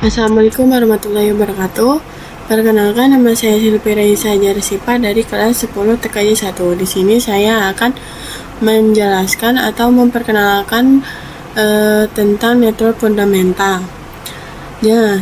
Assalamualaikum warahmatullahi wabarakatuh. Perkenalkan, nama saya Silvi Raisa Jarsipa dari kelas 10 TKJ 1. Di sini saya akan menjelaskan atau memperkenalkan tentang network fundamental.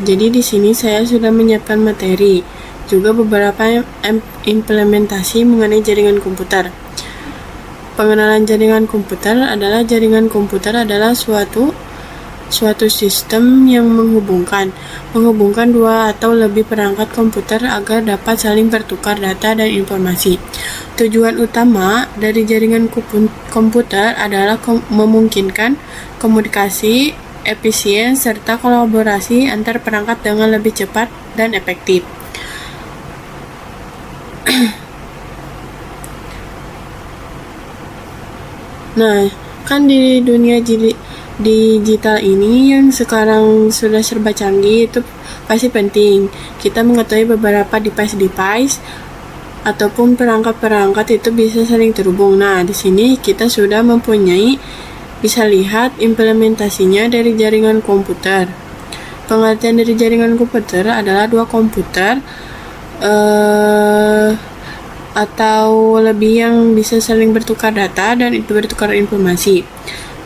Jadi di sini saya sudah menyiapkan materi, juga beberapa implementasi mengenai jaringan komputer. Pengenalan jaringan komputer adalah suatu sistem yang menghubungkan dua atau lebih perangkat komputer agar dapat saling bertukar data dan informasi. Tujuan utama dari jaringan komputer adalah memungkinkan komunikasi efisien serta kolaborasi antar perangkat dengan lebih cepat dan efektif. Nah, kan di dunia digital ini yang sekarang sudah serba canggih, itu pasti penting kita mengetahui beberapa device ataupun perangkat-perangkat itu bisa saling terhubung. Nah, di sini kita sudah bisa lihat implementasinya dari jaringan komputer. Pengertian dari jaringan komputer adalah dua komputer atau lebih yang bisa saling bertukar data dan itu bertukar informasi.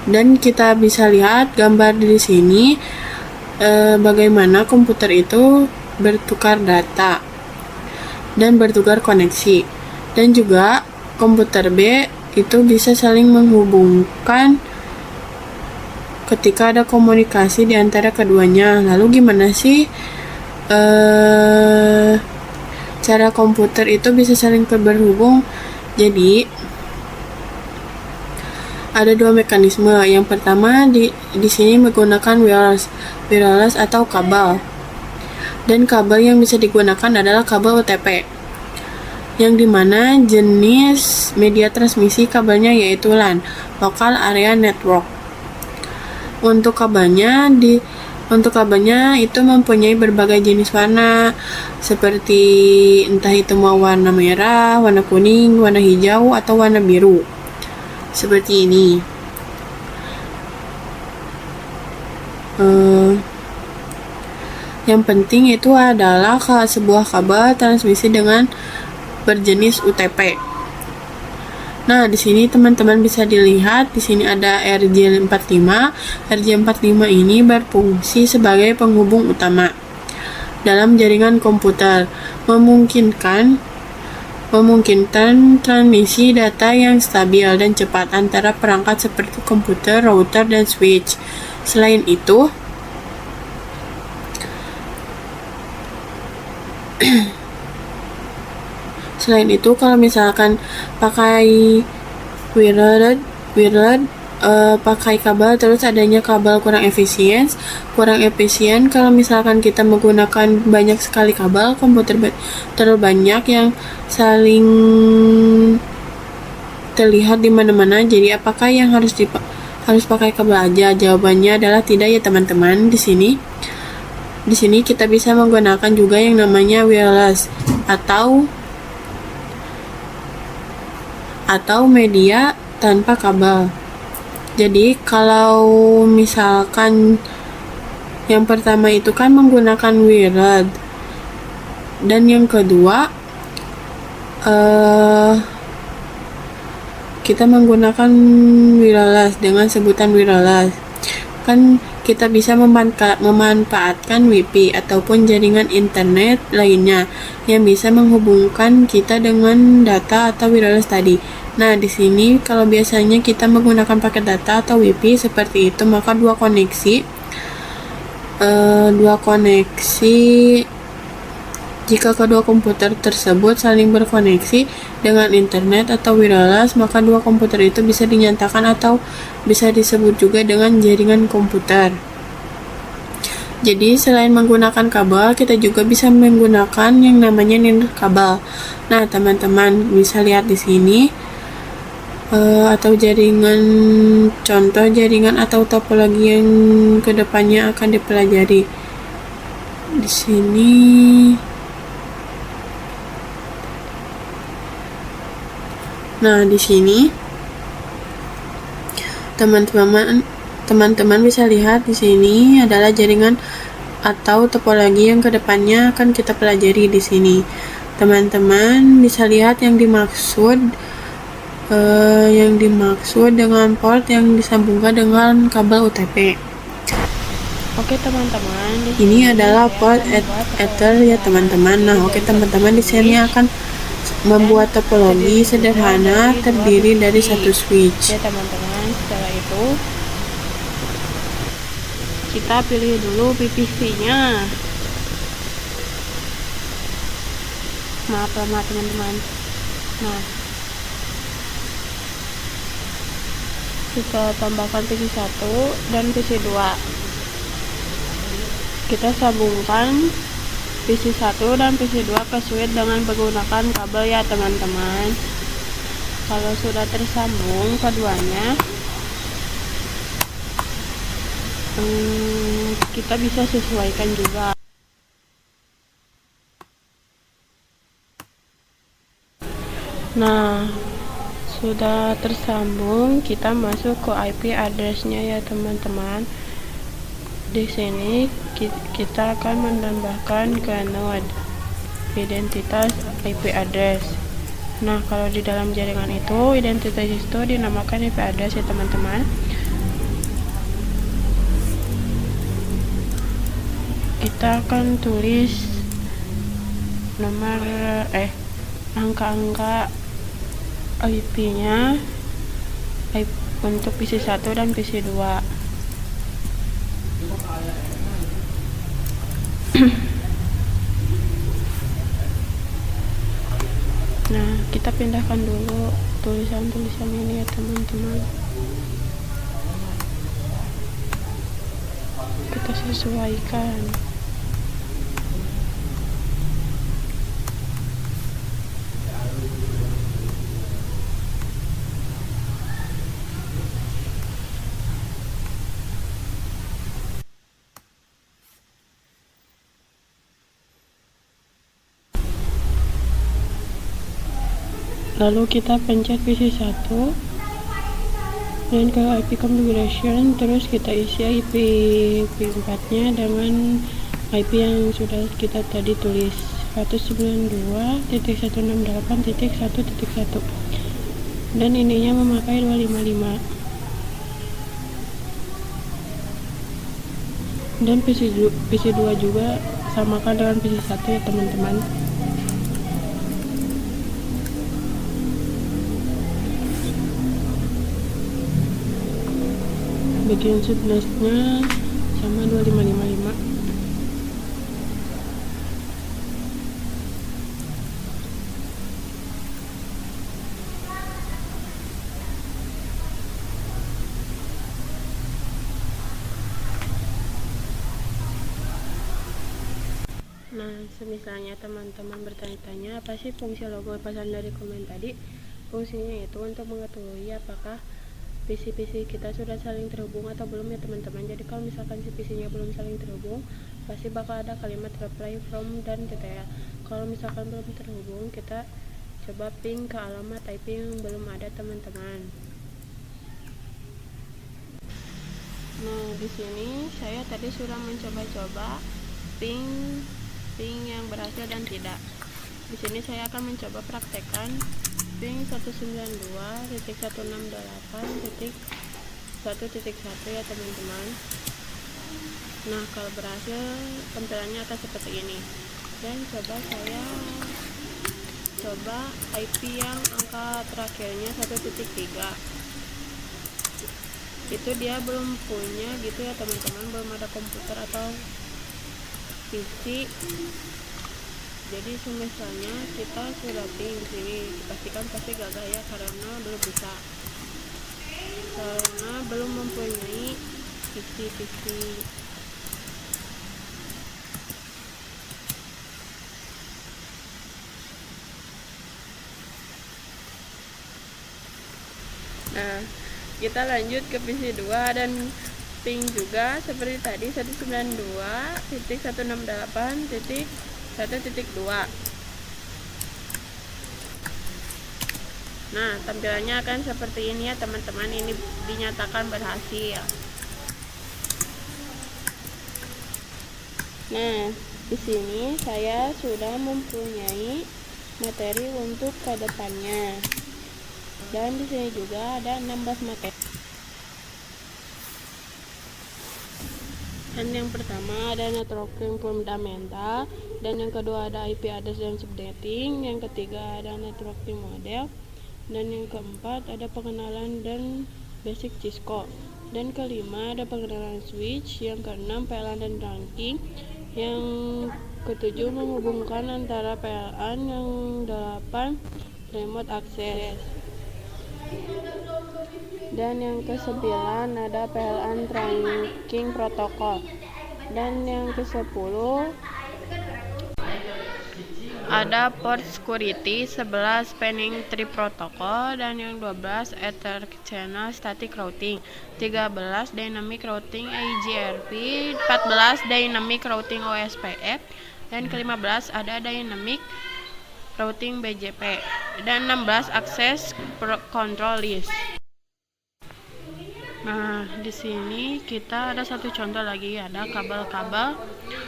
Dan kita bisa lihat gambar di sini bagaimana komputer itu bertukar data dan bertukar koneksi. Dan juga komputer B itu bisa saling menghubungkan ketika ada komunikasi di antara keduanya. Lalu gimana sih cara komputer itu bisa saling berhubung? Jadi ada dua mekanisme. Yang pertama di sini menggunakan wireless atau kabel. Dan kabel yang bisa digunakan adalah kabel UTP. Yang dimana jenis media transmisi kabelnya yaitu LAN, Local Area Network. Untuk kabelnya itu mempunyai berbagai jenis warna, seperti entah itu mau warna merah, warna kuning, warna hijau, atau warna biru. Seperti ini. Yang penting itu adalah sebuah kabel transmisi dengan berjenis UTP. Nah, di sini teman-teman bisa dilihat, di sini ada RJ45. RJ45 ini berfungsi sebagai penghubung utama dalam jaringan komputer, memungkinkan transmisi data yang stabil dan cepat antara perangkat seperti komputer, router, dan switch. Selain itu, kalau misalkan pakai wired pakai kabel, terus adanya kabel kurang efisien. Kalau misalkan kita menggunakan banyak sekali kabel, komputer terlalu banyak yang saling terlihat di mana-mana. Jadi apakah yang harus pakai kabel aja? Jawabannya adalah tidak ya teman-teman. Di sini kita bisa menggunakan juga yang namanya wireless atau media tanpa kabel. Jadi kalau misalkan yang pertama itu kan menggunakan wired, dan yang kedua kita menggunakan wireless dengan sebutan wireless. Kan kita bisa memanfaatkan WiFi ataupun jaringan internet lainnya yang bisa menghubungkan kita dengan data atau wireless tadi. Nah, di sini kalau biasanya kita menggunakan paket data atau WiFi seperti itu, maka dua koneksi jika kedua komputer tersebut saling berkoneksi dengan internet atau wireless, maka dua komputer itu bisa dinyatakan atau bisa disebut juga dengan jaringan komputer. Jadi selain menggunakan kabel, kita juga bisa menggunakan yang namanya nirkabel. Nah, teman-teman bisa lihat di sini atau contoh jaringan atau topologi yang kedepannya akan dipelajari. Di sini teman-teman bisa lihat di sini adalah jaringan atau topologi yang kedepannya akan kita pelajari di sini. Teman-teman bisa lihat yang dimaksud dengan port yang disambungkan dengan kabel UTP. Oke teman-teman, ini adalah port Ether ya teman-teman. Nah, oke teman-teman, di sini akan membuat topologi sederhana terdiri dari satu switch. Ya teman-teman, setelah itu kita pilih dulu PVC-nya. Maaf lama teman-teman. Nah, kita tambahkan PC1 dan PC2. Kita sambungkan PC1 dan PC2 ke switch dengan menggunakan kabel ya teman-teman. Kalau sudah tersambung keduanya, kita bisa sesuaikan juga. Nah, sudah tersambung, kita masuk ke IP address-nya ya teman-teman. Di sini kita akan menambahkan ke node identitas IP address. Nah, kalau di dalam jaringan itu identitas itu dinamakan IP address ya teman-teman. Kita akan tulis nomor angka-angka IP-nya untuk PC1 dan PC2. Nah, kita pindahkan dulu tulisan-tulisan ini ya teman-teman. Kita sesuaikan. Lalu kita pencet PC1 dan ke IP configuration, terus kita isi IP 4 nya dengan IP yang sudah kita tadi tulis, 192.168.1.1, dan ininya memakai 255. Dan PC2 juga samakan dengan PC1 ya teman-teman. Bagian sebelasnya sama 2555. Nah, semisalnya teman-teman bertanya-tanya apa sih fungsi logo pesan dari komen tadi. Fungsinya itu untuk mengetahui apakah PC-PC kita sudah saling terhubung atau belum ya teman-teman. Jadi kalau misalkan si PC-nya belum saling terhubung, pasti bakal ada kalimat reply from dan TTL. Kalau misalkan belum terhubung, kita coba ping ke alamat IP yang belum ada teman-teman. Nah, di sini saya tadi sudah mencoba-coba ping yang berhasil dan tidak. Di sini saya akan mencoba praktekkan ping 192.168.1.1 ya teman-teman. Nah, kalau berhasil tampilannya akan seperti ini. Dan saya coba IP yang angka terakhirnya 1.3. Itu dia belum punya gitu ya teman-teman, belum ada komputer atau PC. Jadi misalnya kita sudah ping di sini, dipastikan pasti gagal ya karena belum bisa, karena belum mempunyai PC. Nah, kita lanjut ke PC2 dan ping juga seperti tadi 192.168.1.2. Nah, tampilannya akan seperti ini ya teman-teman. Ini dinyatakan berhasil. Nah, di sini saya sudah mempunyai materi untuk ke depannya. Dan di sini juga ada 16 materi. Dan yang pertama ada networking fundamental, dan yang kedua ada IP address dan subnetting, yang ketiga ada networking model, dan yang keempat ada pengenalan dan basic Cisco, dan kelima ada pengenalan switch, yang keenam PLAN dan ranking, yang ketujuh menghubungkan antara PLAN, yang delapan remote access, dan yang ke-9 ada PLAN tracking protokol, dan yang ke-10 ada port security, 11 spanning tree protocol, dan yang 12 ether channel static routing, 13 dynamic routing IGRP, 14 dynamic routing OSPF, dan ke-15 ada dynamic routing BGP, dan 16 access control list. Nah, di sini kita ada satu contoh lagi, ada kabel-kabel.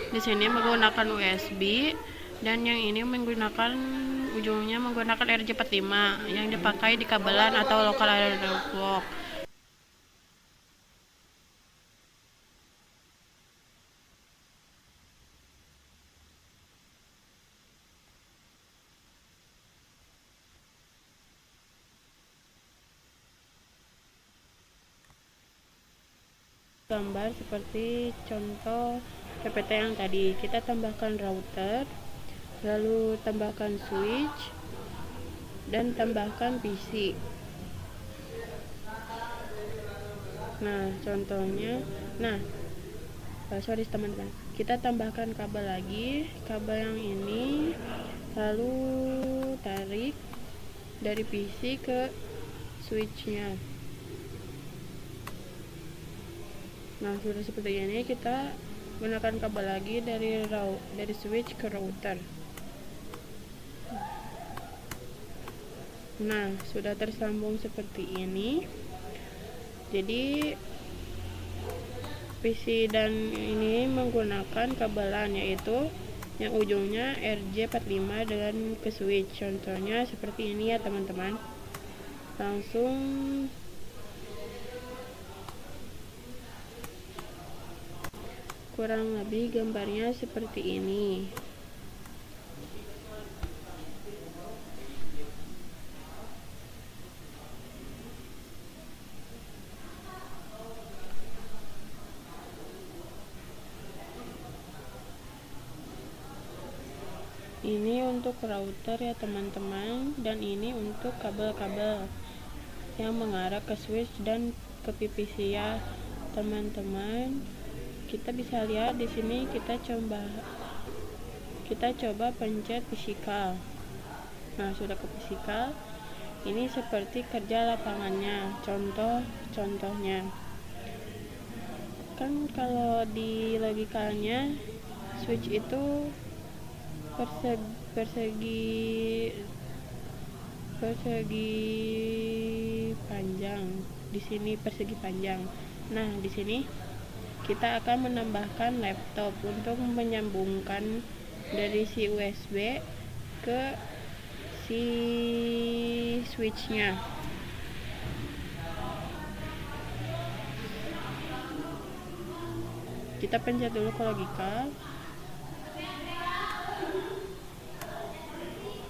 Di sini menggunakan USB, dan yang ini menggunakan ujungnya menggunakan RJ45 yang dipakai di kabelan atau local area network. Gambar seperti contoh PPT yang tadi, kita tambahkan router, lalu tambahkan switch, dan tambahkan PC. Nah, contohnya, sorry teman-teman, kita tambahkan kabel lagi, kabel yang ini, lalu tarik dari PC ke switchnya. Nah, sudah seperti ini, kita gunakan kabel lagi dari switch ke router. Nah, sudah tersambung seperti ini. Jadi PC dan ini menggunakan kabelan, yaitu yang ujungnya RJ45 dengan ke switch. Contohnya seperti ini ya teman-teman. Langsung kurang lebih gambarnya seperti ini. Ini untuk router ya teman-teman, dan ini untuk kabel-kabel yang mengarah ke switch dan ke PPC ya teman-teman. Kita bisa lihat di sini, kita coba pencet physical. Nah, sudah ke physical. Ini seperti kerja lapangannya. Contohnya kan kalau di logikanya switch itu persegi panjang. Di sini persegi panjang. Nah, di sini kita akan menambahkan laptop untuk menyambungkan dari si USB ke si switchnya. Kita pencet dulu ke logika.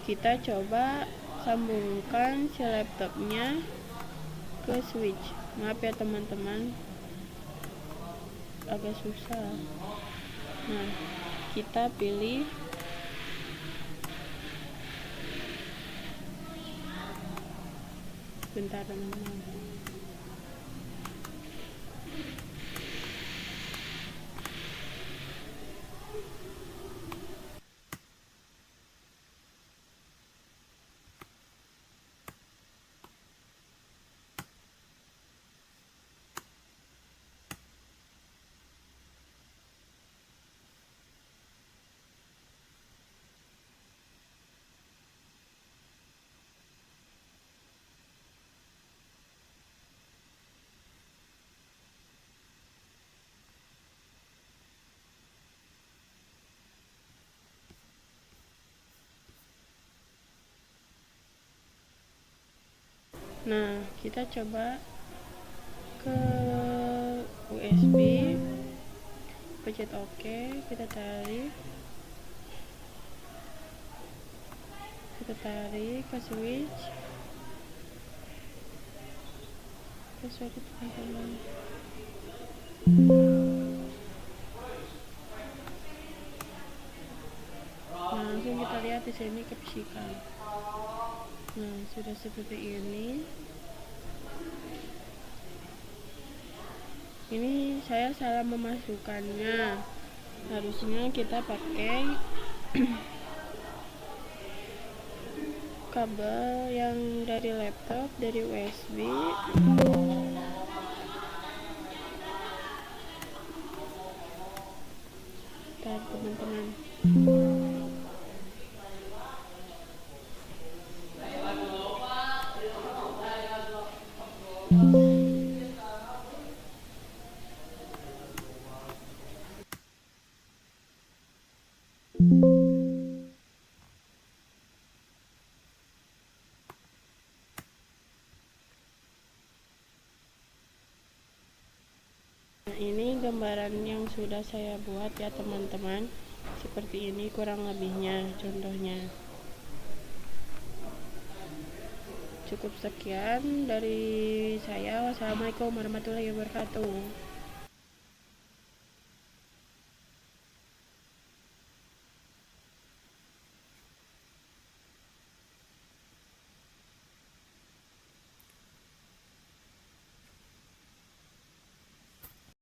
Kita coba sambungkan si laptopnya ke switch. Maaf ya teman-teman, agak susah. Nah, kita pilih bentar teman-teman. Nah, kita coba ke USB, pencet OK, kita tarik ke switch. Sorry teman-teman. Nah, langsung kita lihat di sini kepisikan. Nah, sudah seperti ini. Ini saya salah memasukkannya. Harusnya kita pakai kabel yang dari laptop, dari USB. Bentar teman-teman. Nah, ini gambaran yang sudah saya buat ya teman-teman. Seperti ini kurang lebihnya contohnya. Cukup sekian dari saya. Wassalamualaikum warahmatullahi wabarakatuh.